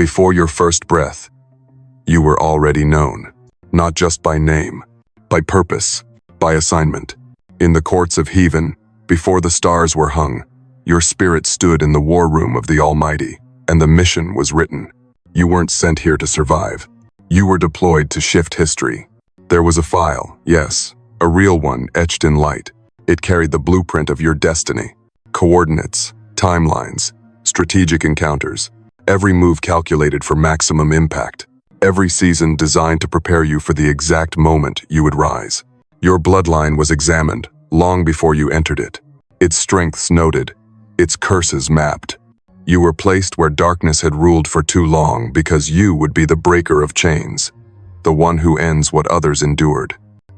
Before your first breath, you were already known, not just by name, by purpose, by assignment. In the courts of heaven, before the stars were hung, your spirit stood in the war room of the Almighty, and the mission was written. You weren't sent here to survive. You were deployed to shift history. There was a file, yes, a real one etched in light. It carried the blueprint of your destiny. Coordinates, timelines, strategic encounters, every move calculated for maximum impact. Every season designed to prepare you for the exact moment you would rise. Your bloodline was examined long before you entered it. Its strengths noted, its curses mapped. You were placed where darkness had ruled for too long because you would be the breaker of chains, the one who ends what others endured.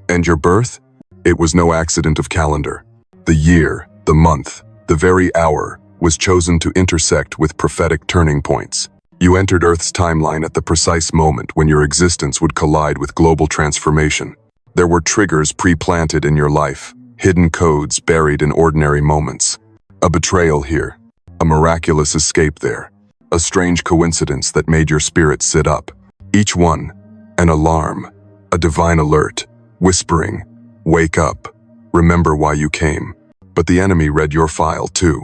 And your birth? It was no accident of calendar. The year, the month, the very hour was chosen to intersect with prophetic turning points. You entered Earth's timeline at the precise moment when your existence would collide with global transformation. There were triggers pre-planted in your life, hidden codes buried in ordinary moments. A betrayal here, a miraculous escape there, a strange coincidence that made your spirit sit up. Each one, an alarm, a divine alert, whispering, "Wake up, remember why you came." But the enemy read your file too.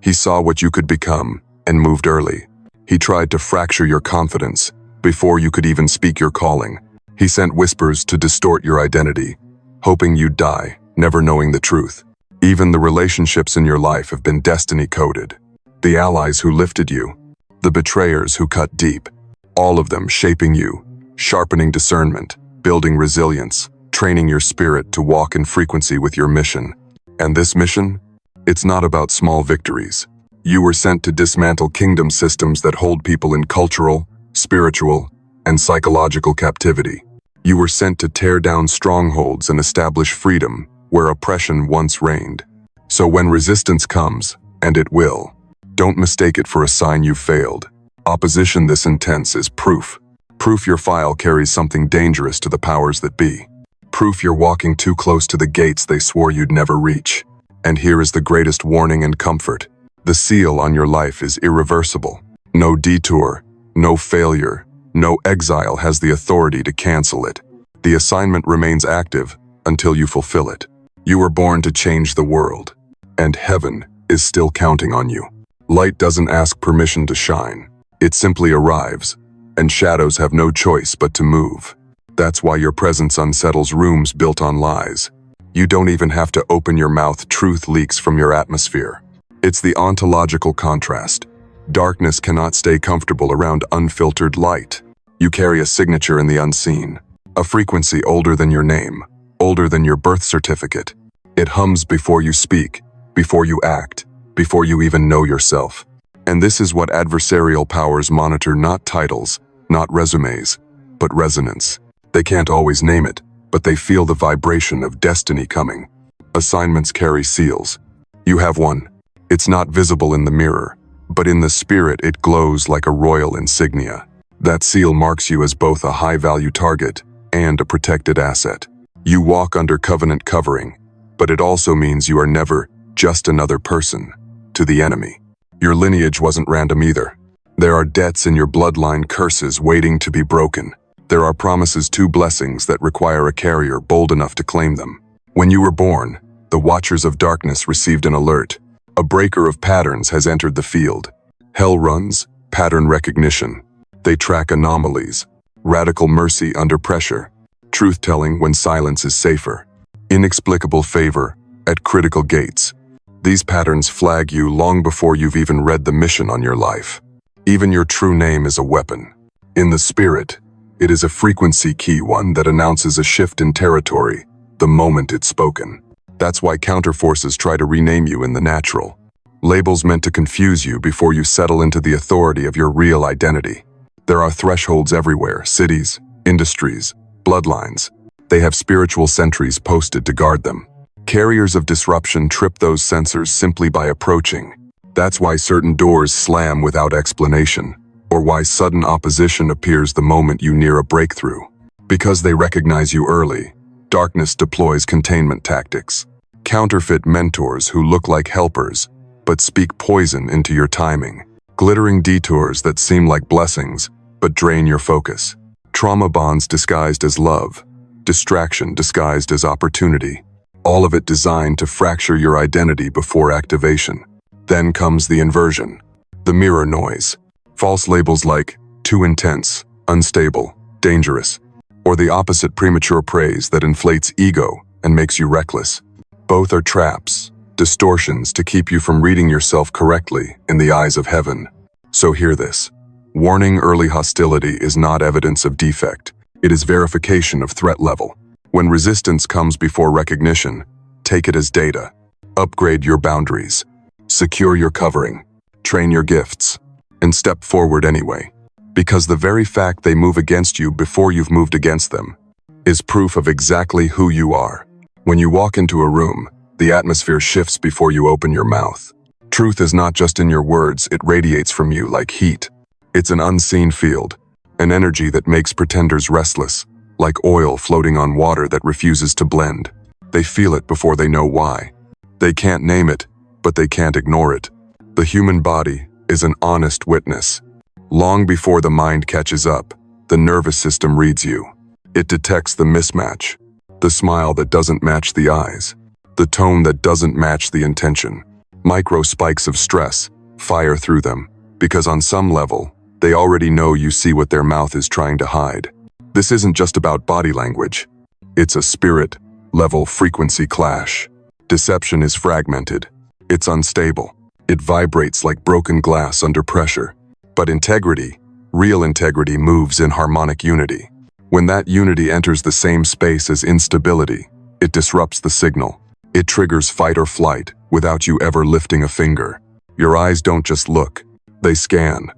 He saw what you could become and moved early. He tried to fracture your confidence before you could even speak your calling. He sent whispers to distort your identity, hoping you'd die, never knowing the truth. Even the relationships in your life have been destiny coded. The allies who lifted you, the betrayers who cut deep, all of them shaping you, sharpening discernment, building resilience, training your spirit to walk in frequency with your mission. And this mission? It's not about small victories. You were sent to dismantle kingdom systems that hold people in cultural, spiritual, and psychological captivity. You were sent to tear down strongholds and establish freedom where oppression once reigned. So when resistance comes, and it will, don't mistake it for a sign you failed. Opposition this intense is proof. Proof your file carries something dangerous to the powers that be. Proof you're walking too close to the gates they swore you'd never reach. And here is the greatest warning and comfort. The seal on your life is irreversible. No detour, no failure, no exile has the authority to cancel it. The assignment remains active until you fulfill it. You were born to change the world, and heaven is still counting on you. Light doesn't ask permission to shine. It simply arrives, and shadows have no choice but to move. That's why your presence unsettles rooms built on lies. You don't even have to open your mouth, truth leaks from your atmosphere. It's the ontological contrast. Darkness cannot stay comfortable around unfiltered light. You carry a signature in the unseen, a frequency older than your name, older than your birth certificate. It hums before you speak, before you act, before you even know yourself. And this is what adversarial powers monitor: not titles, not resumes, but resonance. They can't always name it, but they feel the vibration of destiny coming. Assignments carry seals. You have one. It's not visible in the mirror, but in the spirit it glows like a royal insignia. That seal marks you as both a high-value target and a protected asset. You walk under covenant covering, but it also means you are never just another person to the enemy. Your lineage wasn't random either. There are debts in your bloodline, curses waiting to be broken. There are promises to blessings that require a carrier bold enough to claim them. When you were born, the Watchers of Darkness received an alert. A breaker of patterns has entered the field. Hell runs, pattern recognition. They track anomalies, radical mercy under pressure, truth-telling when silence is safer, inexplicable favor at critical gates. These patterns flag you long before you've even read the mission on your life. Even your true name is a weapon. In the spirit, it is a frequency key, one that announces a shift in territory the moment it's spoken. That's why counterforces try to rename you in the natural. Labels meant to confuse you before you settle into the authority of your real identity. There are thresholds everywhere: cities, industries, bloodlines. They have spiritual sentries posted to guard them. Carriers of disruption trip those sensors simply by approaching. That's why certain doors slam without explanation, or why sudden opposition appears the moment you near a breakthrough. Because they recognize you early, darkness deploys containment tactics. Counterfeit mentors who look like helpers, but speak poison into your timing. glittering detours that seem like blessings, but drain your focus. Trauma bonds disguised as love, distraction disguised as opportunity, all of it designed to fracture your identity before activation. Then comes the inversion, the mirror noise, false labels like too intense, unstable, dangerous, or the opposite, premature praise that inflates ego and makes you reckless. Both are traps, distortions to keep you from reading yourself correctly in the eyes of heaven. So hear this. Warning: early hostility is not evidence of defect. It is verification of threat level. When resistance comes before recognition, take it as data. Upgrade your boundaries. Secure your covering. Train your gifts. And step forward anyway. Because the very fact they move against you before you've moved against them is proof of exactly who you are. When you walk into a room, the atmosphere shifts before you open your mouth. Truth is not just in your words, it radiates from you like heat. It's an unseen field, an energy that makes pretenders restless, like oil floating on water that refuses to blend. They feel it before they know why. They can't name it, but they can't ignore it. The human body is an honest witness. Long before the mind catches up, the nervous system reads you. It detects the mismatch, the smile that doesn't match the eyes, the tone that doesn't match the intention. Micro spikes of stress fire through them, because on some level, they already know you see what their mouth is trying to hide. This isn't just about body language. It's a spirit-level frequency clash. Deception is fragmented. It's unstable. It vibrates like broken glass under pressure. But integrity, real integrity, moves in harmonic unity. When that unity enters the same space as instability, it disrupts the signal. It triggers fight or flight without you ever lifting a finger. Your eyes don't just look, they scan.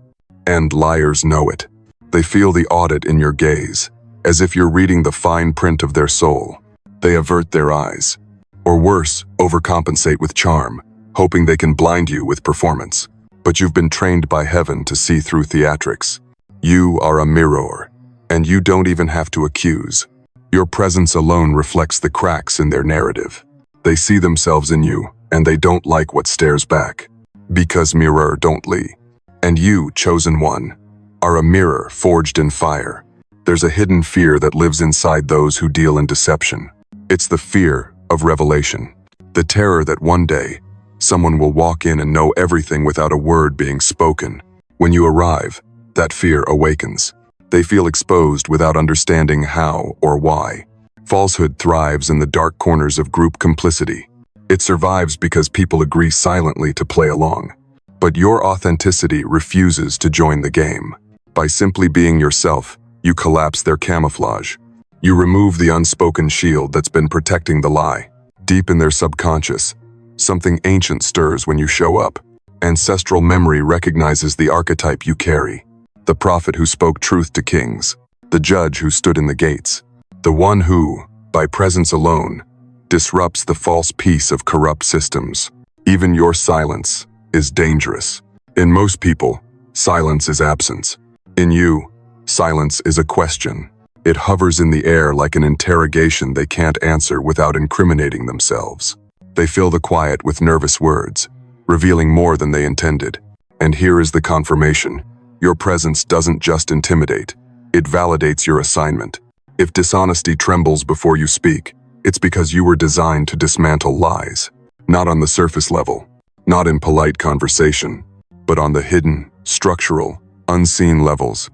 And liars know it. They feel the audit in your gaze, as if you're reading the fine print of their soul. They avert their eyes, or worse, overcompensate with charm, hoping they can blind you with performance. But you've been trained by heaven to see through theatrics. You are a mirror, and you don't even have to accuse. Your presence alone reflects the cracks in their narrative. They see themselves in you, and they don't like what stares back. Because mirror don't lie. And you, chosen one, are a mirror forged in fire. There's a hidden fear that lives inside those who deal in deception. It's the fear of revelation. The terror that one day, someone will walk in and know everything without a word being spoken. When you arrive, that fear awakens. They feel exposed without understanding how or why. Falsehood thrives in the dark corners of group complicity. It survives because people agree silently to play along. But your authenticity refuses to join the game. By simply being yourself, you collapse their camouflage. You remove the unspoken shield that's been protecting the lie. Deep in their subconscious, something ancient stirs when you show up. Ancestral memory recognizes the archetype you carry. The prophet who spoke truth to kings. The judge who stood in the gates. The one who, by presence alone, disrupts the false peace of corrupt systems. Even your silence is dangerous. In most people, silence is absence. In you, silence is a question. It hovers in the air like an interrogation they can't answer without incriminating themselves. They fill the quiet with nervous words, revealing more than they intended. And here is the confirmation. Your presence doesn't just intimidate, it validates your assignment. If dishonesty trembles before you speak, it's because you were designed to dismantle lies. Not on the surface level, not in polite conversation, but on the hidden, structural, unseen levels,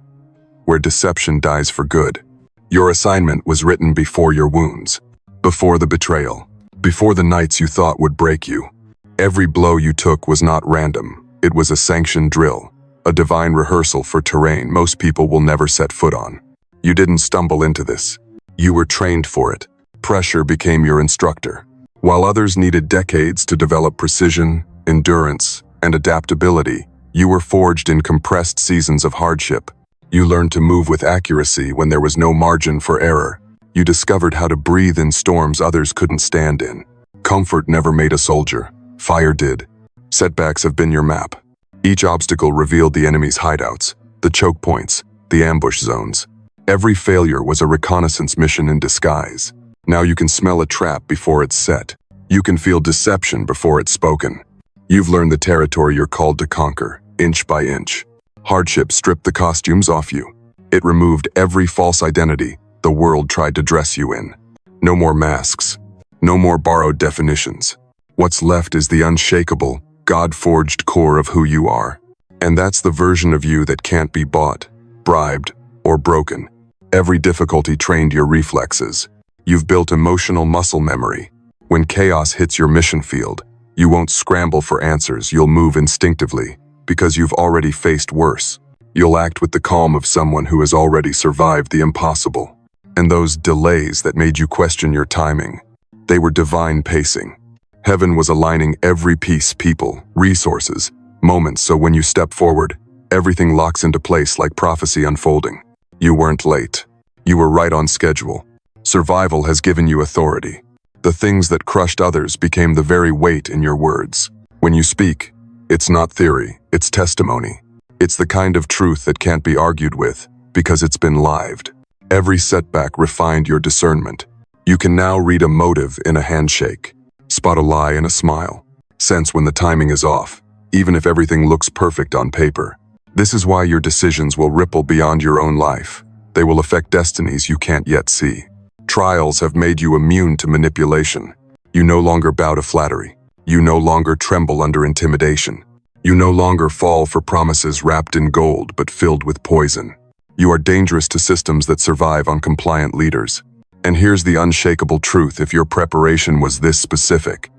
where deception dies for good. Your assignment was written before your wounds, before the betrayal, before the nights you thought would break you. Every blow you took was not random, it was a sanctioned drill, a divine rehearsal for terrain most people will never set foot on. You didn't stumble into this, you were trained for it. Pressure became your instructor. While others needed decades to develop precision, endurance, and adaptability, you were forged in compressed seasons of hardship. You learned to move with accuracy when there was no margin for error. You discovered how to breathe in storms others couldn't stand in. Comfort never made a soldier. Fire did. Setbacks have been your map. Each obstacle revealed the enemy's hideouts, the choke points, the ambush zones. Every failure was a reconnaissance mission in disguise. Now you can smell a trap before it's set. You can feel deception before it's spoken. You've learned the territory you're called to conquer, inch by inch. Hardship stripped the costumes off you. It removed every false identity the world tried to dress you in. No more masks. No more borrowed definitions. What's left is the unshakable, God-forged core of who you are. And that's the version of you that can't be bought, bribed, or broken. Every difficulty trained your reflexes. You've built emotional muscle memory. When chaos hits your mission field, you won't scramble for answers, you'll move instinctively, because you've already faced worse. You'll act with the calm of someone who has already survived the impossible. And those delays that made you question your timing, they were divine pacing. Heaven was aligning every piece, people, resources, moments, so when you step forward, everything locks into place like prophecy unfolding. You weren't late. You were right on schedule. Survival has given you authority. The things that crushed others became the very weight in your words. When you speak, it's not theory, it's testimony. It's the kind of truth that can't be argued with, because it's been lived. Every setback refined your discernment. You can now read a motive in a handshake, spot a lie in a smile, sense when the timing is off, even if everything looks perfect on paper. This is why your decisions will ripple beyond your own life. They will affect destinies you can't yet see. Trials have made you immune to manipulation. You no longer bow to flattery. You no longer tremble under intimidation. You no longer fall for promises wrapped in gold but filled with poison. You are dangerous to systems that survive on compliant leaders. And here's the unshakable truth: if your preparation was this specific,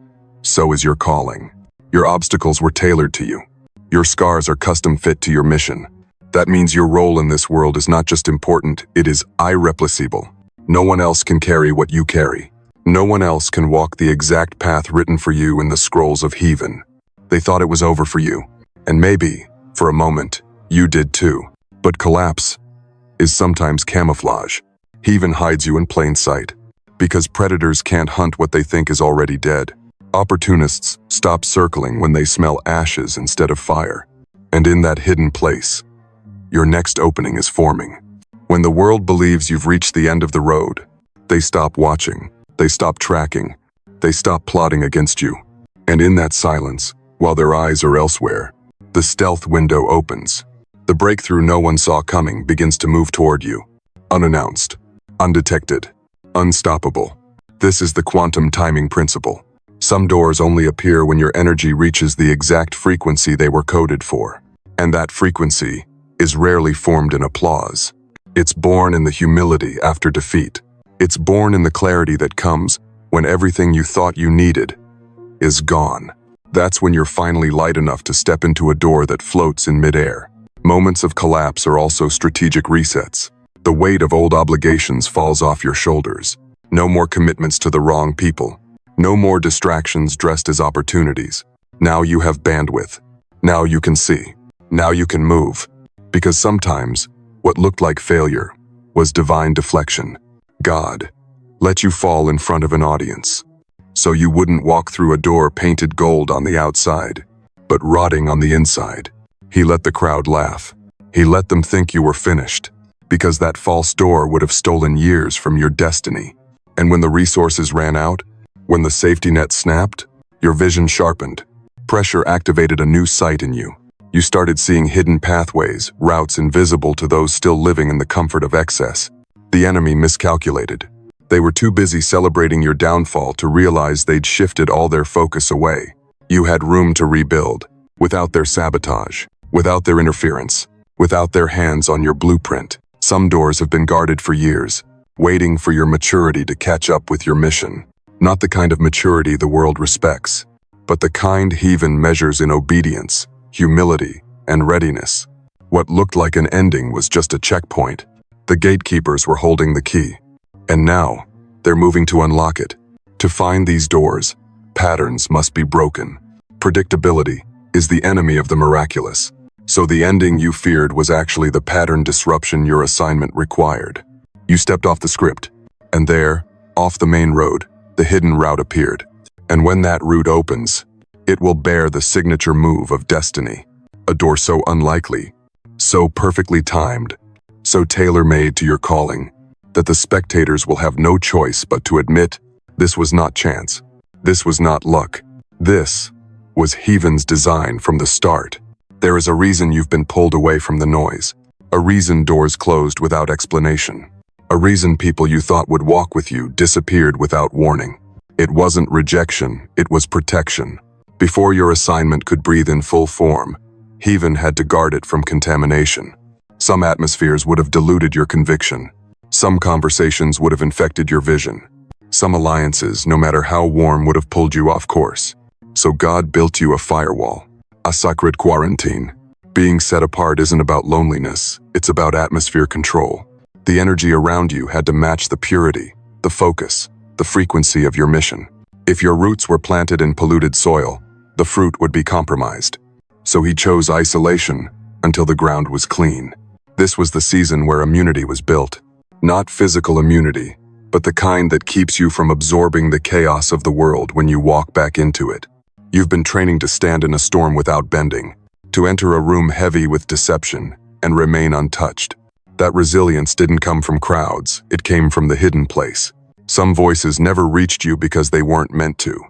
so is your calling. Your obstacles were tailored to you. Your scars are custom fit to your mission. That means your role in this world is not just important, it is irreplaceable. No one else can carry what you carry. No one else can walk the exact path written for you in the scrolls of heaven. They thought it was over for you. And maybe, for a moment, you did too. But collapse is sometimes camouflage. Heaven hides you in plain sight. Because predators can't hunt what they think is already dead. Opportunists stop circling when they smell ashes instead of fire. And in that hidden place, your next opening is forming. When the world believes you've reached the end of the road, they stop watching, they stop tracking, they stop plotting against you. And in that silence, while their eyes are elsewhere, the stealth window opens. The breakthrough no one saw coming begins to move toward you. Unannounced, undetected, unstoppable. This is the quantum timing principle. Some doors only appear when your energy reaches the exact frequency they were coded for. And that frequency is rarely formed in applause. It's born in the humility after defeat. It's born in the clarity that comes when everything you thought you needed is gone. That's when you're finally light enough to step into a door that floats in midair. Moments of collapse are also strategic resets. The weight of old obligations falls off your shoulders. No more commitments to the wrong people. No more distractions dressed as opportunities. Now you have bandwidth. Now you can see. Now you can move. Because sometimes, what looked like failure was divine deflection. God let you fall in front of an audience, so you wouldn't walk through a door painted gold on the outside, but rotting on the inside. He let the crowd laugh. He let them think you were finished, because that false door would have stolen years from your destiny. And when the resources ran out, when the safety net snapped, your vision sharpened. Pressure activated a new sight in you. You started seeing hidden pathways, routes invisible to those still living in the comfort of excess. The enemy miscalculated. They were too busy celebrating your downfall to realize they'd shifted all their focus away. You had room to rebuild, without their sabotage, without their interference, without their hands on your blueprint. Some doors have been guarded for years, waiting for your maturity to catch up with your mission. Not the kind of maturity the world respects, but the kind heaven measures in obedience, humility, and readiness. What looked like an ending was just a checkpoint. The gatekeepers were holding the key. And now, they're moving to unlock it. To find these doors, patterns must be broken. Predictability is the enemy of the miraculous. So the ending you feared was actually the pattern disruption your assignment required. You stepped off the script, and there, off the main road, the hidden route appeared. And when that route opens, it will bear the signature move of destiny. A door so unlikely, so perfectly timed, so tailor-made to your calling, that the spectators will have no choice but to admit this was not chance. This was not luck. This was heaven's design from the start. There is a reason you've been pulled away from the noise. A reason doors closed without explanation. A reason people you thought would walk with you disappeared without warning. It wasn't rejection, it was protection. Before your assignment could breathe in full form, Heaven had to guard it from contamination. Some atmospheres would have diluted your conviction. Some conversations would have infected your vision. Some alliances, no matter how warm, would have pulled you off course. So God built you a firewall, a sacred quarantine. Being set apart isn't about loneliness, it's about atmosphere control. The energy around you had to match the purity, the focus, the frequency of your mission. If your roots were planted in polluted soil, the fruit would be compromised. So he chose isolation until the ground was clean. This was the season where immunity was built. Not physical immunity, but the kind that keeps you from absorbing the chaos of the world when you walk back into it. You've been training to stand in a storm without bending, to enter a room heavy with deception and remain untouched. That resilience didn't come from crowds, it came from the hidden place. Some voices never reached you because they weren't meant to.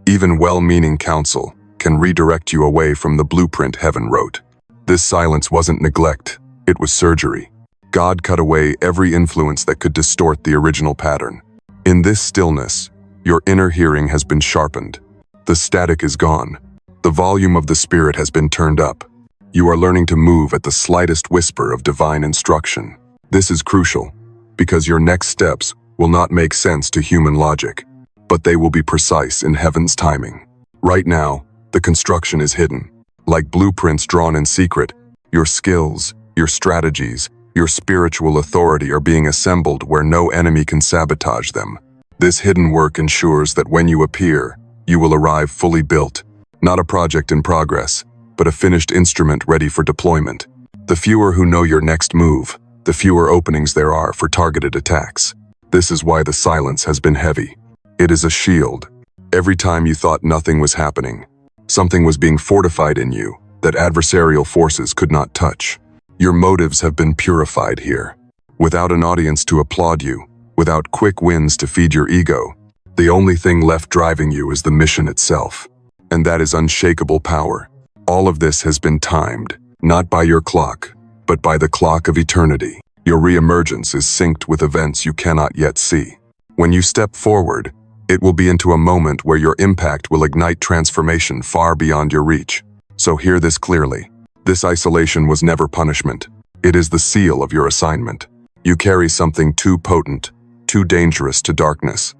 Even well-meaning counsel can redirect you away from the blueprint heaven wrote. This silence wasn't neglect, it was surgery. God cut away every influence that could distort the original pattern. In this stillness, your inner hearing has been sharpened. The static is gone. The volume of the Spirit has been turned up. You are learning to move at the slightest whisper of divine instruction. This is crucial, because your next steps will not make sense to human logic, but they will be precise in heaven's timing. Right now, the construction is hidden. Like blueprints drawn in secret, your skills, your strategies, your spiritual authority are being assembled where no enemy can sabotage them. This hidden work ensures that when you appear, you will arrive fully built, not a project in progress, but a finished instrument ready for deployment. The fewer who know your next move, the fewer openings there are for targeted attacks. This is why the silence has been heavy. It is a shield. Every time you thought nothing was happening, something was being fortified in you that adversarial forces could not touch. Your motives have been purified here. Without an audience to applaud you, without quick wins to feed your ego, the only thing left driving you is the mission itself. And that is unshakable power. All of this has been timed, not by your clock, but by the clock of eternity. Your reemergence is synced with events you cannot yet see. When you step forward, it will be into a moment where your impact will ignite transformation far beyond your reach. So hear this clearly. This isolation was never punishment. It is the seal of your assignment. You carry something too potent, too dangerous to darkness,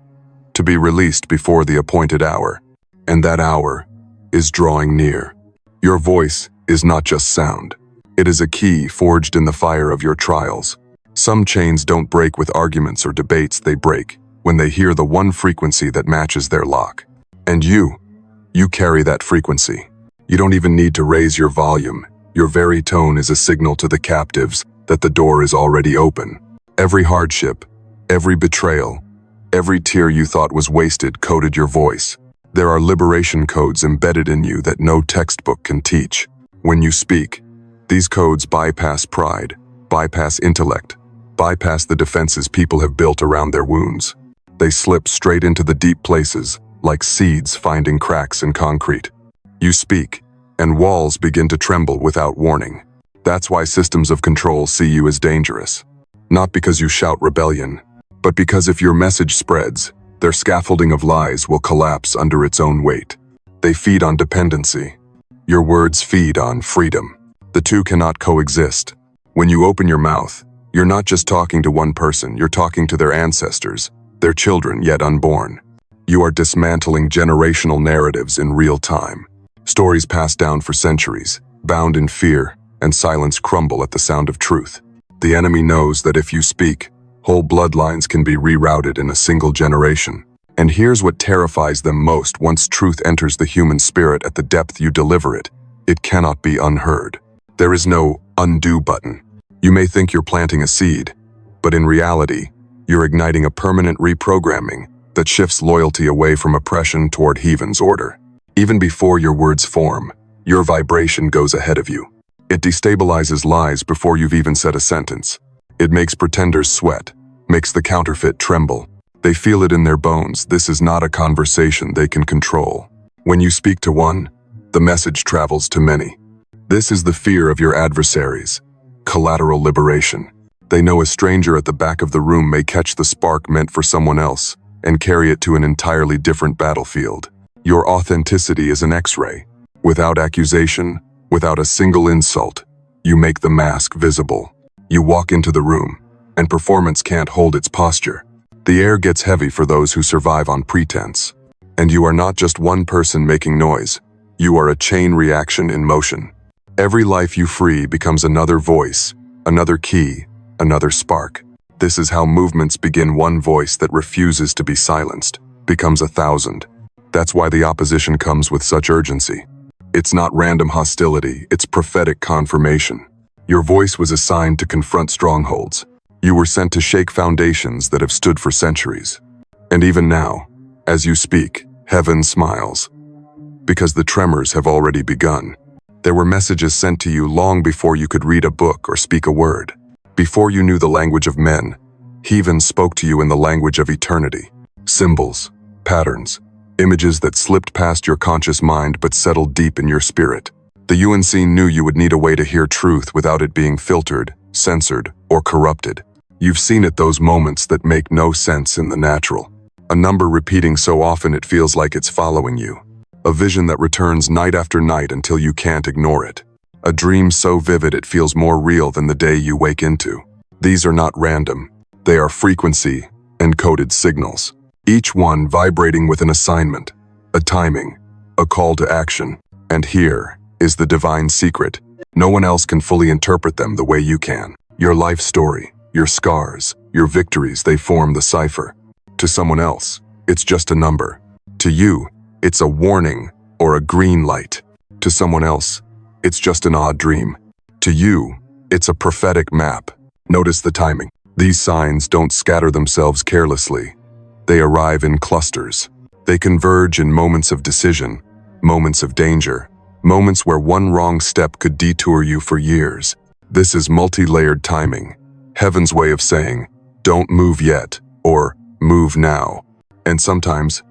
to be released before the appointed hour. And that hour is drawing near. Your voice is not just sound. It is a key forged in the fire of your trials. Some chains don't break with arguments or debates, they break when they hear the one frequency that matches their lock. And you carry that frequency. You don't even need to raise your volume. Your very tone is a signal to the captives that the door is already open. Every hardship, every betrayal, every tear you thought was wasted coded your voice. There are liberation codes embedded in you that no textbook can teach. When you speak, these codes bypass pride, bypass intellect, bypass the defenses people have built around their wounds. They slip straight into the deep places, like seeds finding cracks in concrete. You speak, and walls begin to tremble without warning. That's why systems of control see you as dangerous. Not because you shout rebellion, but because if your message spreads, their scaffolding of lies will collapse under its own weight. They feed on dependency. Your words feed on freedom. The two cannot coexist. When you open your mouth, you're not just talking to one person, you're talking to their ancestors, their children yet unborn. You are dismantling generational narratives in real time. Stories passed down for centuries, bound in fear, and silence crumble at the sound of truth. The enemy knows that if you speak, whole bloodlines can be rerouted in a single generation. And here's what terrifies them most: once truth enters the human spirit at the depth you deliver it, it cannot be unheard. There is no undo button. You may think you're planting a seed, but in reality, you're igniting a permanent reprogramming that shifts loyalty away from oppression toward heaven's order. Even before your words form, your vibration goes ahead of you. It destabilizes lies before you've even said a sentence. It makes pretenders sweat, makes the counterfeit tremble. They feel it in their bones. This is not a conversation they can control. When you speak to one, the message travels to many. This is the fear of your adversaries. Collateral liberation. They know a stranger at the back of the room may catch the spark meant for someone else and carry it to an entirely different battlefield. Your authenticity is an X-ray. Without accusation, without a single insult, you make the mask visible. You walk into the room, and performance can't hold its posture. The air gets heavy for those who survive on pretense. And you are not just one person making noise. You are a chain reaction in motion. Every life you free becomes another voice, another key, another spark. This is how movements begin. One voice that refuses to be silenced becomes 1,000. That's why the opposition comes with such urgency. It's not random hostility, it's prophetic confirmation. Your voice was assigned to confront strongholds. You were sent to shake foundations that have stood for centuries. And even now, as you speak, heaven smiles. Because the tremors have already begun. There were messages sent to you long before you could read a book or speak a word. Before you knew the language of men, heaven spoke to you in the language of eternity. Symbols, patterns, images that slipped past your conscious mind but settled deep in your spirit. The UNC knew you would need a way to hear truth without it being filtered, censored, or corrupted. You've seen it, those moments that make no sense in the natural. A number repeating so often it feels like it's following you. A vision that returns night after night until you can't ignore it. A dream so vivid it feels more real than the day you wake into. These are not random. They are frequency, encoded signals. Each one vibrating with an assignment, a timing, a call to action. And here is the divine secret. No one else can fully interpret them the way you can. Your life story, your scars, your victories, they form the cipher. To someone else, it's just a number. To you, it's a warning or a green light. To someone else, it's just an odd dream. To you, it's a prophetic map. Notice the timing. These signs don't scatter themselves carelessly. They arrive in clusters. They converge in moments of decision, moments of danger, moments where one wrong step could detour you for years. This is multi-layered timing. Heaven's way of saying, don't move yet, or move now. And sometimes,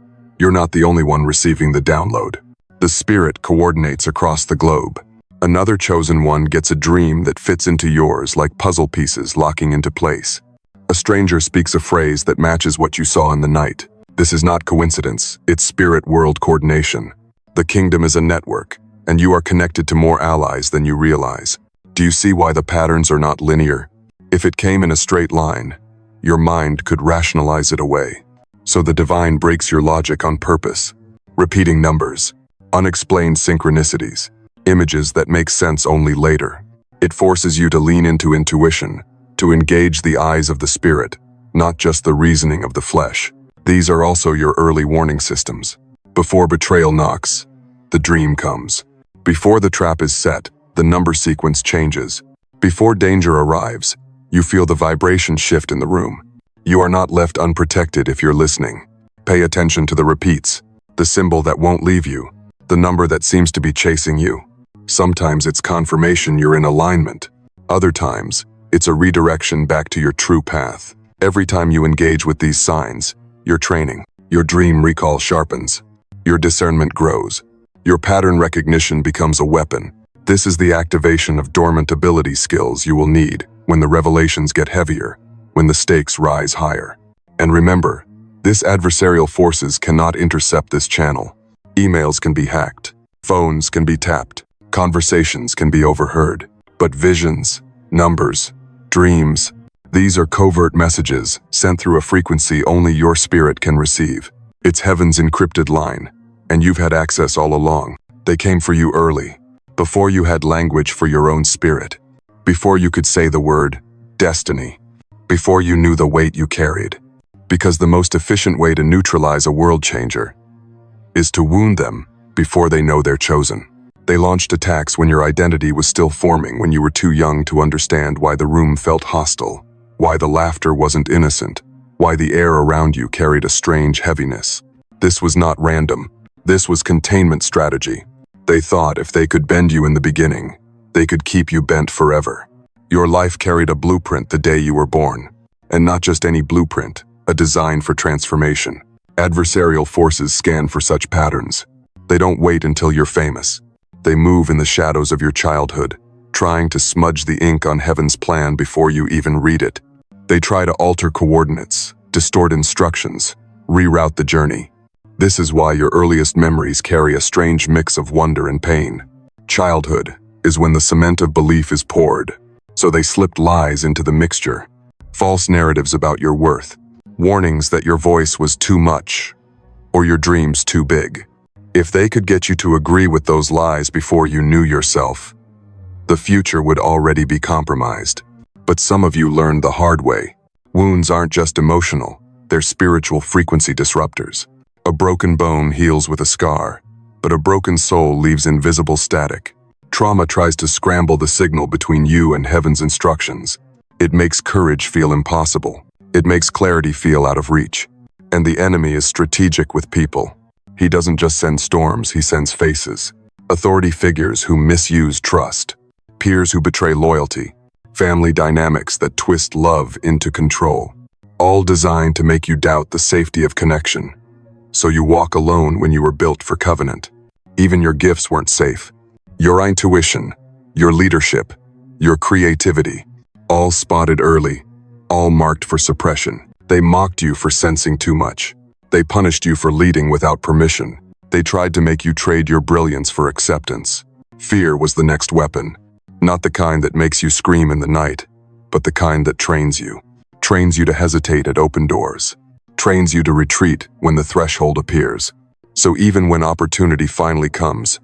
you're not the only one receiving the download. The spirit coordinates across the globe. Another chosen one gets a dream that fits into yours like puzzle pieces locking into place. A stranger speaks a phrase that matches what you saw in the night. This is not coincidence, it's spirit world coordination. The kingdom is a network, and you are connected to more allies than you realize. Do you see why the patterns are not linear? If it came in a straight line, your mind could rationalize it away. So the divine breaks your logic on purpose. Repeating numbers, unexplained synchronicities, images that make sense only later. It forces you to lean into intuition, to engage the eyes of the spirit, not just the reasoning of the flesh. These are also your early warning systems. Before betrayal knocks, the dream comes. Before the trap is set, the number sequence changes. Before danger arrives, you feel the vibration shift in the room. You are not left unprotected if you're listening. Pay attention to the repeats, the symbol that won't leave you, the number that seems to be chasing you. Sometimes it's confirmation you're in alignment. Other times, it's a redirection back to your true path. Every time you engage with these signs, you're training. Your dream recall sharpens. Your discernment grows. Your pattern recognition becomes a weapon. This is the activation of dormant ability skills you will need when the revelations get heavier, when the stakes rise higher. And remember, this adversarial forces cannot intercept this channel. Emails can be hacked. Phones can be tapped. Conversations can be overheard. But visions, numbers, dreams, these are covert messages sent through a frequency only your spirit can receive. It's heaven's encrypted line, and you've had access all along. They came for you early, before you had language for your own spirit, before you could say the word destiny, before you knew the weight you carried. Because the most efficient way to neutralize a world changer is to wound them before they know they're chosen. They launched attacks when your identity was still forming, when you were too young to understand why the room felt hostile, why the laughter wasn't innocent, why the air around you carried a strange heaviness. This was not random. This was containment strategy. They thought if they could bend you in the beginning, they could keep you bent forever. Your life carried a blueprint the day you were born. And not just any blueprint, a design for transformation. Adversarial forces scan for such patterns. They don't wait until you're famous. They move in the shadows of your childhood, trying to smudge the ink on heaven's plan before you even read it. They try to alter coordinates, distort instructions, reroute the journey. This is why your earliest memories carry a strange mix of wonder and pain. Childhood is when the cement of belief is poured, so they slipped lies into the mixture. False narratives about your worth, warnings that your voice was too much, or your dreams too big. If they could get you to agree with those lies before you knew yourself, the future would already be compromised. But some of you learned the hard way. Wounds aren't just emotional, they're spiritual frequency disruptors. A broken bone heals with a scar, but a broken soul leaves invisible static. Trauma tries to scramble the signal between you and heaven's instructions. It makes courage feel impossible. It makes clarity feel out of reach. And the enemy is strategic with people. He doesn't just send storms, he sends faces. Authority figures who misuse trust. Peers who betray loyalty. Family dynamics that twist love into control. All designed to make you doubt the safety of connection. So you walk alone when you were built for covenant. Even your gifts weren't safe. Your intuition, your leadership, your creativity, all spotted early, all marked for suppression. They mocked you for sensing too much. They punished you for leading without permission. They tried to make you trade your brilliance for acceptance. Fear was the next weapon. Not the kind that makes you scream in the night, but the kind that trains you. Trains you to hesitate at open doors. Trains you to retreat when the threshold appears. So even when opportunity finally comes,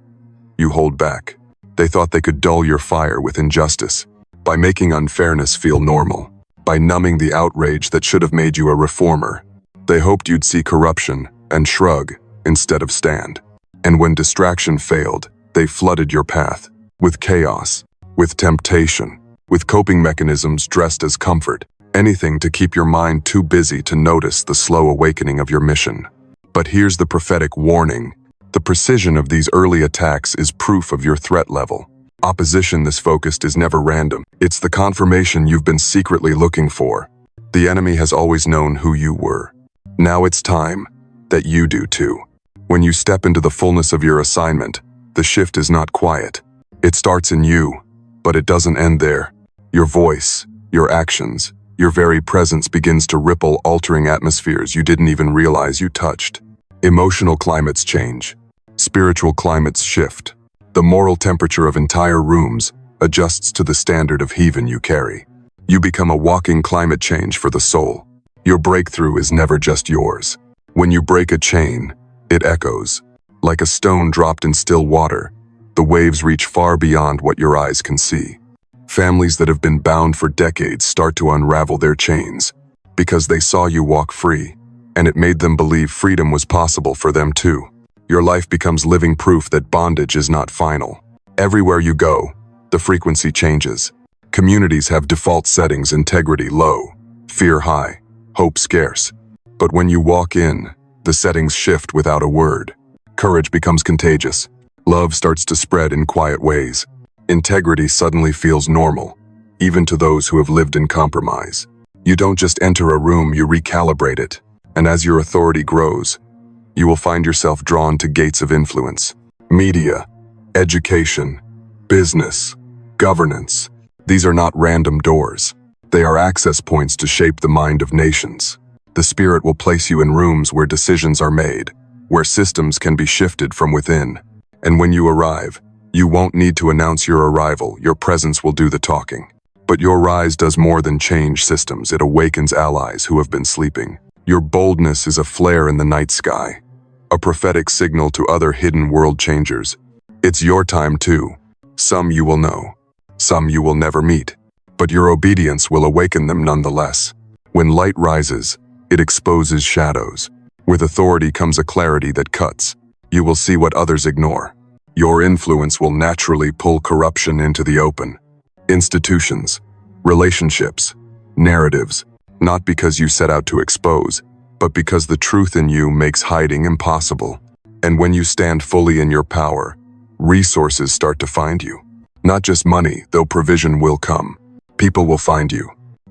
you hold back. They thought they could dull your fire with injustice, by making unfairness feel normal, by numbing the outrage that should have made you a reformer. They hoped you'd see corruption and shrug instead of stand. And when distraction failed, they flooded your path with chaos, with temptation, with coping mechanisms dressed as comfort, anything to keep your mind too busy to notice the slow awakening of your mission. But here's the prophetic warning. The precision of these early attacks is proof of your threat level. Opposition this focused is never random. It's the confirmation you've been secretly looking for. The enemy has always known who you were. Now it's time that you do too. When you step into the fullness of your assignment, the shift is not quiet. It starts in you, but it doesn't end there. Your voice, your actions, your very presence begins to ripple, altering atmospheres you didn't even realize you touched. Emotional climates change. Spiritual climates shift. The moral temperature of entire rooms adjusts to the standard of heaven you carry. You become a walking climate change for the soul. Your breakthrough is never just yours. When you break a chain, it echoes. Like a stone dropped in still water, the waves reach far beyond what your eyes can see. Families that have been bound for decades start to unravel their chains because they saw you walk free, and it made them believe freedom was possible for them too. Your life becomes living proof that bondage is not final. Everywhere you go, the frequency changes. Communities have default settings: integrity low, fear high, hope scarce. But when you walk in, the settings shift without a word. Courage becomes contagious. Love starts to spread in quiet ways. Integrity suddenly feels normal, even to those who have lived in compromise. You don't just enter a room, you recalibrate it. And as your authority grows, you will find yourself drawn to gates of influence. Media, education, business, governance. These are not random doors. They are access points to shape the mind of nations. The Spirit will place you in rooms where decisions are made, where systems can be shifted from within. And when you arrive, you won't need to announce your arrival. Your presence will do the talking. But your rise does more than change systems. It awakens allies who have been sleeping. Your boldness is a flare in the night sky, a prophetic signal to other hidden world changers. It's your time too. Some you will know, some you will never meet, but your obedience will awaken them nonetheless. When light rises, it exposes shadows. With authority comes a clarity that cuts. You will see what others ignore. Your influence will naturally pull corruption into the open. Institutions, relationships, narratives, not because you set out to expose, but because the truth in you makes hiding impossible. And when you stand fully in your power, resources start to find you. Not just money, though provision will come. People will find you.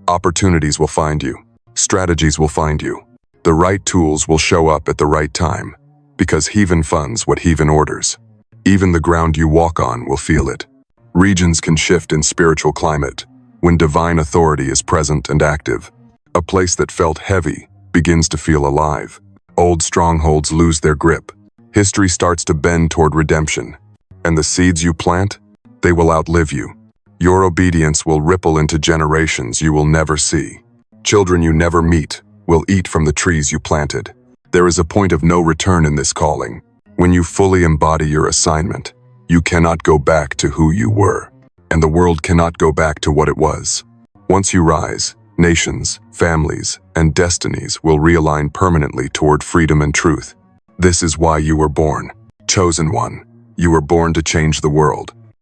Opportunities will find you. Strategies will find you. The right tools will show up at the right time, because heaven funds what heaven orders. Even the ground you walk on will feel it. Regions can shift in spiritual climate when divine authority is present and active. A place that felt heavy begins to feel alive. Old strongholds lose their grip. History starts to bend toward redemption. And the seeds you plant, they will outlive you. Your obedience will ripple into generations you will never see. Children you never meet will eat from the trees you planted. There is a point of no return in this calling. When you fully embody your assignment, you cannot go back to who you were, and the world cannot go back to what it was. Once you rise, nations, families, and destinies will realign permanently toward freedom and truth. This is why you were born. Chosen one, you were born to change the world.